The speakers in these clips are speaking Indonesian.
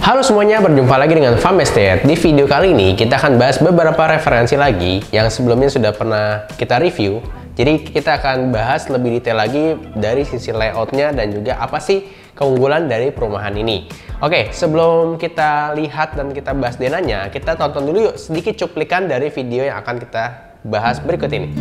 Halo semuanya, berjumpa lagi dengan Farm Estate. Di video kali ini kita akan bahas beberapa referensi lagi yang sebelumnya sudah pernah kita review. Jadi kita akan bahas lebih detail lagi dari sisi layoutnya dan juga apa sih keunggulan dari perumahan ini. Oke, sebelum kita lihat dan kita bahas denanya, kita tonton dulu yuk sedikit cuplikan dari video yang akan kita bahas berikut ini.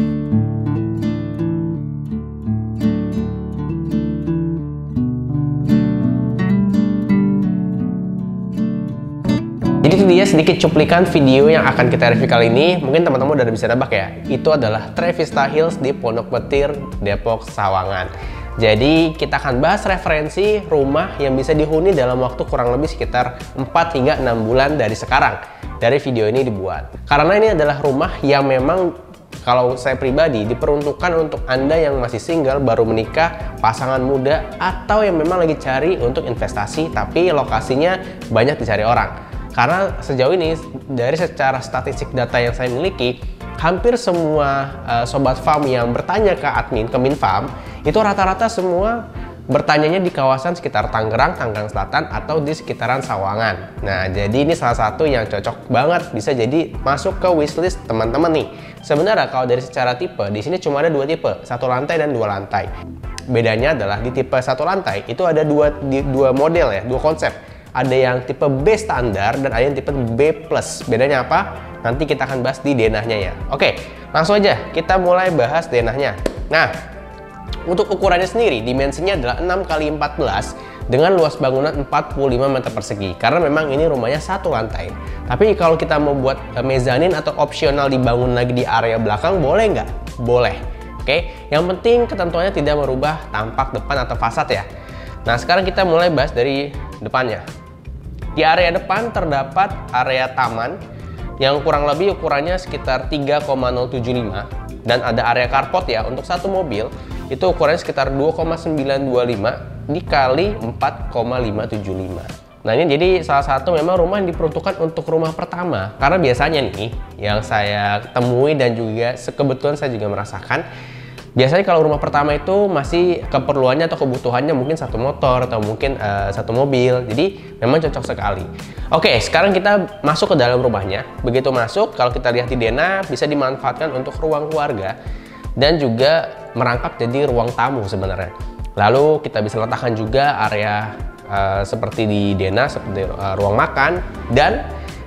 Jadi itu dia sedikit cuplikan video yang akan kita review kali ini. Mungkin teman-teman udah bisa nebak ya. Itu adalah Trevista Hills di Pondok Petir, Depok, Sawangan. Jadi kita akan bahas referensi rumah yang bisa dihuni dalam waktu kurang lebih sekitar 4 hingga 6 bulan dari sekarang. Dari video ini dibuat. Karena ini adalah rumah yang memang kalau saya pribadi diperuntukkan untuk Anda yang masih single, baru menikah, pasangan muda, atau yang memang lagi cari untuk investasi tapi lokasinya banyak dicari orang. Karena sejauh ini dari secara statistik data yang saya miliki, hampir semua sobat farm yang bertanya ke admin, ke Minfarm, itu rata-rata semua bertanyanya di kawasan sekitar Tangerang, Tangerang Selatan, atau di sekitaran Sawangan. Nah, jadi ini salah satu yang cocok banget, bisa jadi masuk ke wishlist teman-teman nih. Sebenarnya kalau dari secara tipe, di sini cuma ada dua tipe, 1 lantai dan 2 lantai. Bedanya adalah di tipe 1 lantai itu ada dua model ya, 2 konsep. Ada yang tipe B standar dan ada yang tipe B plus. Bedanya apa? Nanti kita akan bahas di denahnya ya. Oke, langsung aja kita mulai bahas denahnya. Nah, untuk ukurannya sendiri, dimensinya adalah 6x14 dengan luas bangunan 45 meter persegi. Karena memang ini rumahnya 1 lantai. Tapi kalau kita mau buat mezanin atau opsional dibangun lagi di area belakang, boleh nggak? Boleh. Oke, yang penting ketentuannya tidak merubah tampak depan atau fasad ya. Nah, sekarang kita mulai bahas dari depannya. Di area depan terdapat area taman yang kurang lebih ukurannya sekitar 3,075 dan ada area carport ya untuk satu mobil itu ukurannya sekitar 2,925 dikali 4,575. Nah, ini jadi salah satu memang rumah yang diperuntukkan untuk rumah pertama karena biasanya nih yang saya temui dan juga kebetulan saya juga merasakan, biasanya kalau rumah pertama itu masih keperluannya atau kebutuhannya mungkin satu motor atau mungkin satu mobil. Jadi memang cocok sekali. Oke, sekarang kita masuk ke dalam rumahnya. Begitu masuk, kalau kita lihat di denah bisa dimanfaatkan untuk ruang keluarga dan juga merangkap jadi ruang tamu sebenarnya. Lalu kita bisa letakkan juga area seperti di denah, seperti ruang makan, dan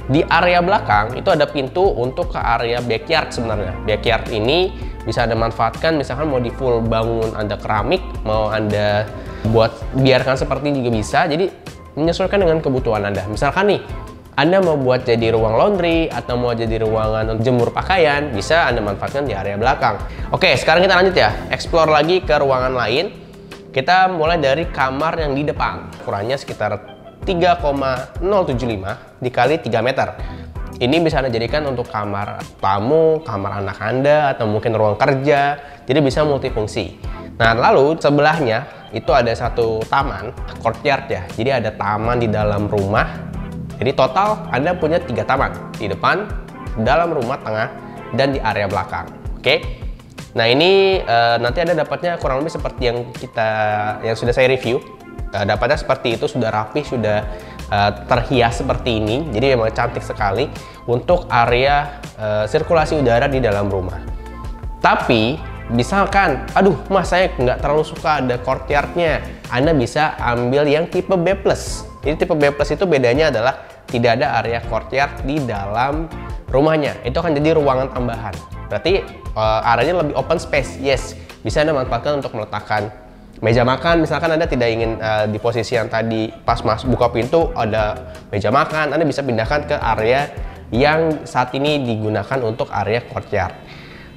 di area belakang itu ada pintu untuk ke area backyard sebenarnya. Backyard ini bisa Anda manfaatkan, misalkan mau di full bangun Anda keramik, mau Anda buat biarkan seperti ini juga bisa. Jadi menyesuaikan dengan kebutuhan Anda. Misalkan nih, Anda mau buat jadi ruang laundry atau mau jadi ruangan untuk jemur pakaian, bisa Anda manfaatkan di area belakang. Oke, sekarang kita lanjut ya, explore lagi ke ruangan lain. Kita mulai dari kamar yang di depan. Ukurannya sekitar 3,075 dikali 3 meter. Ini bisa Anda jadikan untuk kamar tamu, kamar anak Anda, atau mungkin ruang kerja. Jadi bisa multifungsi. Nah, lalu sebelahnya itu ada satu taman, courtyard ya. Jadi ada taman di dalam rumah. Jadi total Anda punya 3 taman. Di depan, dalam rumah, tengah, dan di area belakang. Oke. Nah, ini nanti Anda dapatnya kurang lebih seperti yang sudah saya review. Dapatnya seperti itu, sudah rapi, sudah terhias seperti ini. Jadi memang cantik sekali untuk area sirkulasi udara di dalam rumah. Tapi misalkan, aduh mas saya nggak terlalu suka ada courtyardnya, Anda bisa ambil yang tipe B+. Jadi tipe B+ itu bedanya adalah tidak ada area courtyard di dalam rumahnya. Itu akan jadi ruangan tambahan. Berarti areanya lebih open space. Yes, bisa Anda manfaatkan untuk meletakkan meja makan. Misalkan Anda tidak ingin di posisi yang tadi pas mas buka pintu ada meja makan, Anda bisa pindahkan ke area yang saat ini digunakan untuk area courtyard.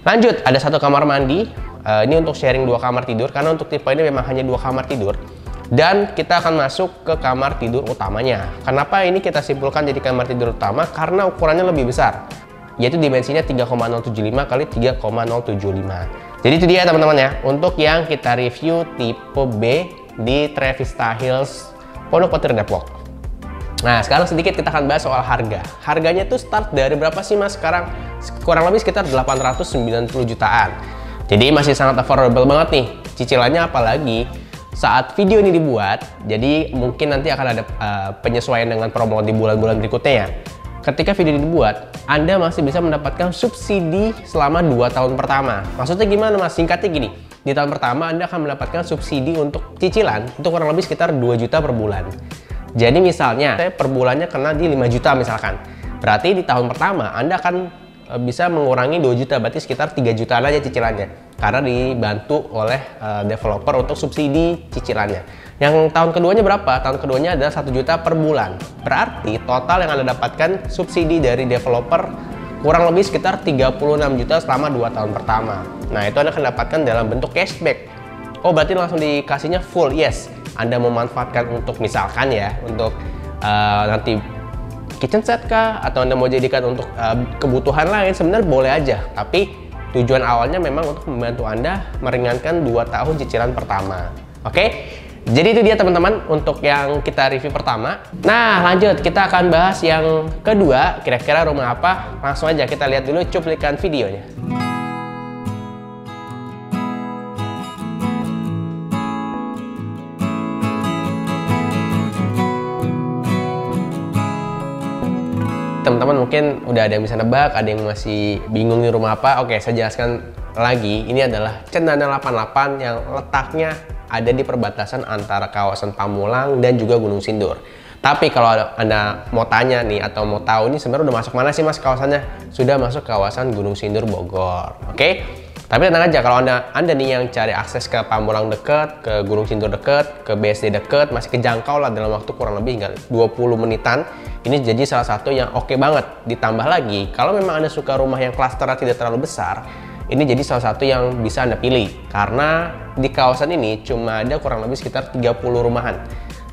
Lanjut, ada satu kamar mandi. Ini untuk sharing 2 kamar tidur karena untuk tipe ini memang hanya 2 kamar tidur. Dan kita akan masuk ke kamar tidur utamanya. Kenapa ini kita simpulkan jadi kamar tidur utama? Karena ukurannya lebih besar, yaitu dimensinya 3,075 kali 3,075. Jadi itu dia teman-teman ya, untuk yang kita review tipe B di Trevista Hills, Pondok Petir, Depok. Nah, sekarang sedikit kita akan bahas soal harga. Harganya tuh start dari berapa sih mas sekarang? Kurang lebih sekitar 890 jutaan. Jadi masih sangat affordable banget nih. Cicilannya apalagi saat video ini dibuat, jadi mungkin nanti akan ada penyesuaian dengan promo di bulan-bulan berikutnya ya. Ketika video ini dibuat, Anda masih bisa mendapatkan subsidi selama 2 tahun pertama. Maksudnya gimana Mas? Singkatnya gini, di tahun pertama Anda akan mendapatkan subsidi untuk cicilan itu kurang lebih sekitar 2 juta per bulan. Jadi misalnya, saya per bulannya kena di 5 juta misalkan. Berarti di tahun pertama Anda akan bisa mengurangi 2 juta, berarti sekitar 3 jutaan aja cicilannya. Karena dibantu oleh developer untuk subsidi cicilannya. Yang tahun keduanya berapa? Tahun keduanya adalah 1 juta per bulan. Berarti total yang Anda dapatkan subsidi dari developer kurang lebih sekitar 36 juta selama 2 tahun pertama. Nah, itu Anda akan dapatkan dalam bentuk cashback. Oh, berarti langsung dikasihnya full? Yes. Anda memanfaatkan untuk misalkan ya, untuk nanti kitchen set kah? Atau Anda mau jadikan untuk kebutuhan lain, sebenarnya boleh aja. Tapi tujuan awalnya memang untuk membantu Anda meringankan 2 tahun cicilan pertama. Oke? Jadi itu dia teman-teman untuk yang kita review pertama. Nah, lanjut kita akan bahas yang kedua. Kira-kira rumah apa? Langsung aja kita lihat dulu cuplikan videonya. Teman-teman mungkin udah ada yang bisa nebak, ada yang masih bingung nih rumah apa. Oke, saya jelaskan lagi. Ini adalah Cendana 88 yang letaknya ada di perbatasan antara kawasan Pamulang dan juga Gunung Sindur. Tapi kalau Anda mau tanya nih atau mau tahu nih sebenarnya udah masuk mana sih Mas kawasannya? Sudah masuk kawasan Gunung Sindur Bogor. Oke? Tapi tenang aja, kalau Anda nih yang cari akses ke Pamulang dekat, ke Gunung Sindur dekat, ke BSD dekat, masih kejangkau lah dalam waktu kurang lebih hingga 20 menitan. Ini jadi salah satu yang oke banget. Ditambah lagi, kalau memang Anda suka rumah yang klasternya tidak terlalu besar, ini jadi salah satu yang bisa Anda pilih. Karena di kawasan ini cuma ada kurang lebih sekitar 30 rumahan.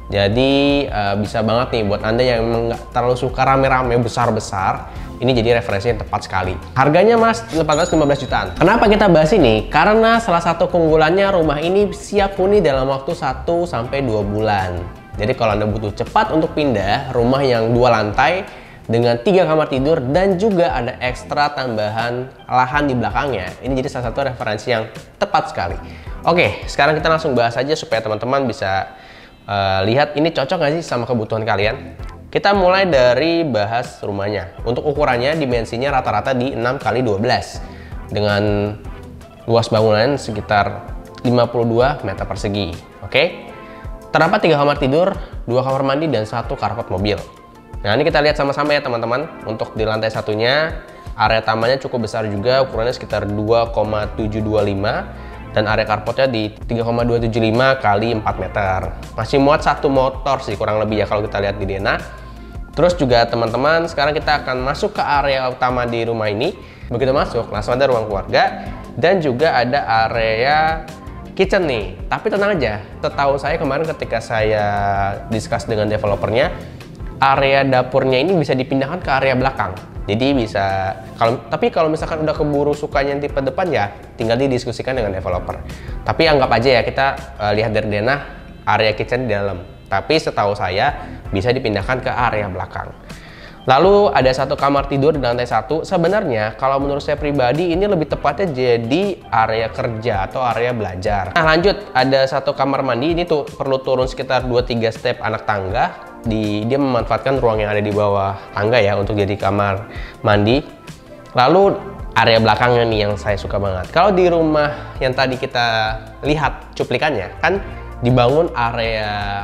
Jadi bisa banget nih buat Anda yang memang nggak terlalu suka rame-rame besar-besar. Ini jadi referensi yang tepat sekali. Harganya Mas 815 jutaan. Kenapa kita bahas ini? Karena salah satu keunggulannya rumah ini siap huni dalam waktu 1-2 bulan. Jadi kalau Anda butuh cepat untuk pindah, rumah yang 2 lantai dengan 3 kamar tidur dan juga ada ekstra tambahan lahan di belakangnya. Ini jadi salah satu referensi yang tepat sekali. Oke, sekarang kita langsung bahas aja supaya teman-teman bisa lihat ini cocok nggak sih sama kebutuhan kalian. Kita mulai dari bahas rumahnya. Untuk ukurannya, dimensinya rata-rata di 6x12 dengan luas bangunan sekitar 52 meter persegi. Oke, terdapat 3 kamar tidur, 2 kamar mandi dan 1 carport mobil. Nah, ini kita lihat sama-sama ya teman-teman. Untuk di lantai satunya, area tamannya cukup besar juga, ukurannya sekitar 2,725 dan area carportnya di 3,275 kali 4 meter. Masih muat 1 motor sih kurang lebih ya kalau kita lihat di Dena. Terus juga teman-teman, sekarang kita akan masuk ke area utama di rumah ini. Begitu masuk, langsung ada ruang keluarga dan juga ada area kitchen nih. Tapi tenang aja, setahu saya kemarin ketika saya discuss dengan developernya, area dapurnya ini bisa dipindahkan ke area belakang. Jadi bisa, tapi kalau misalkan udah keburu sukanya yang tipe depan ya, tinggal didiskusikan dengan developer. Tapi anggap aja ya, kita lihat dari denah area kitchen di dalam. Tapi setahu saya bisa dipindahkan ke area belakang. Lalu ada 1 kamar tidur di lantai 1. Sebenarnya kalau menurut saya pribadi ini lebih tepatnya jadi area kerja atau area belajar. Nah lanjut, ada 1 kamar mandi. Ini tuh perlu turun sekitar 2-3 step anak tangga. Dia memanfaatkan ruang yang ada di bawah tangga ya untuk jadi kamar mandi. Lalu area belakangnya nih yang saya suka banget. Kalau di rumah yang tadi kita lihat cuplikannya kan dibangun area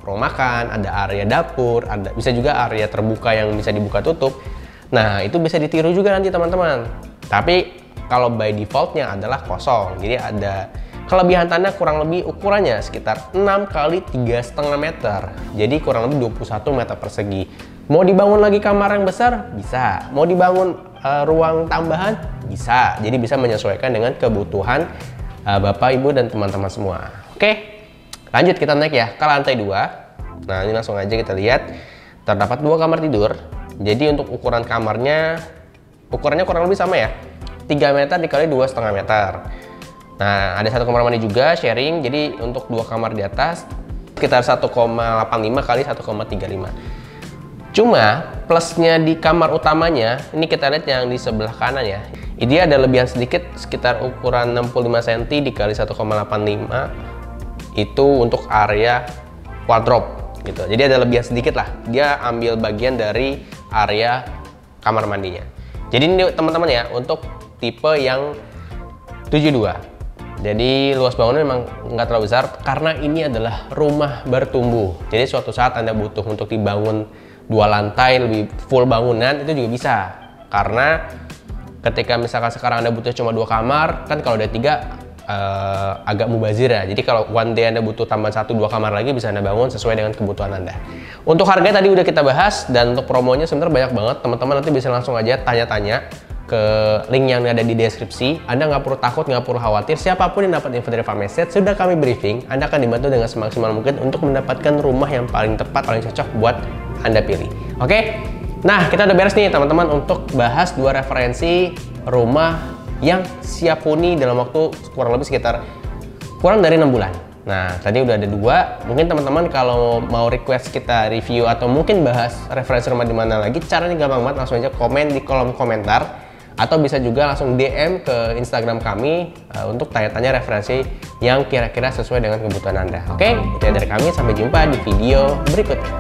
ruang makan, ada area dapur, bisa juga area terbuka yang bisa dibuka tutup. Nah, itu bisa ditiru juga nanti teman-teman. Tapi kalau by defaultnya adalah kosong. Jadi ada kelebihan tanah kurang lebih ukurannya sekitar 6 kali 3,5 meter. Jadi kurang lebih 21 meter persegi. Mau dibangun lagi kamar yang besar? Bisa. Mau dibangun ruang tambahan? Bisa. Jadi bisa menyesuaikan dengan kebutuhan Bapak, Ibu, dan teman-teman semua. Oke. Lanjut kita naik ya ke lantai 2. Nah, ini langsung aja kita lihat. Terdapat 2 kamar tidur. Jadi untuk ukuran kamarnya, ukurannya kurang lebih sama ya. 3 meter dikali 2,5 meter. Nah, ada 1 kamar mandi juga sharing. Jadi untuk 2 kamar di atas sekitar 1,85 kali 1,35. Cuma plusnya di kamar utamanya, ini kita lihat yang di sebelah kanan ya. Ini ada lebihan sedikit sekitar ukuran 65 cm dikali 1,85. itu untuk area wardrobe gitu. Jadi ada lebihan sedikit lah. Dia ambil bagian dari area kamar mandinya. Jadi ini teman-teman ya, untuk tipe yang 72. Jadi luas bangunnya memang nggak terlalu besar karena ini adalah rumah bertumbuh. Jadi suatu saat Anda butuh untuk dibangun 2 lantai lebih full bangunan itu juga bisa. Karena ketika misalkan sekarang Anda butuh cuma 2 kamar, kan kalau ada 3 agak mubazir ya. Jadi kalau one day Anda butuh tambahan 1-2 kamar lagi, bisa Anda bangun sesuai dengan kebutuhan Anda. Untuk harga tadi udah kita bahas, dan untuk promonya sebenarnya banyak banget. Teman-teman nanti bisa langsung aja tanya-tanya ke link yang ada di deskripsi. Anda nggak perlu takut, nggak perlu khawatir. Siapapun yang dapat info dari Farmestate, sudah kami briefing, Anda akan dibantu dengan semaksimal mungkin untuk mendapatkan rumah yang paling tepat, paling cocok buat Anda pilih. Oke? Nah, kita udah beres nih teman-teman untuk bahas 2 referensi rumah yang siap huni dalam waktu kurang lebih sekitar kurang dari 6 bulan. Nah, tadi udah ada 2. Mungkin teman-teman kalau mau request kita review atau mungkin bahas referensi rumah di mana lagi, caranya gampang banget, langsung aja komen di kolom komentar. Atau bisa juga langsung DM ke Instagram kami untuk tanya-tanya referensi yang kira-kira sesuai dengan kebutuhan Anda. Oke, itu dari kami. Sampai jumpa di video berikutnya.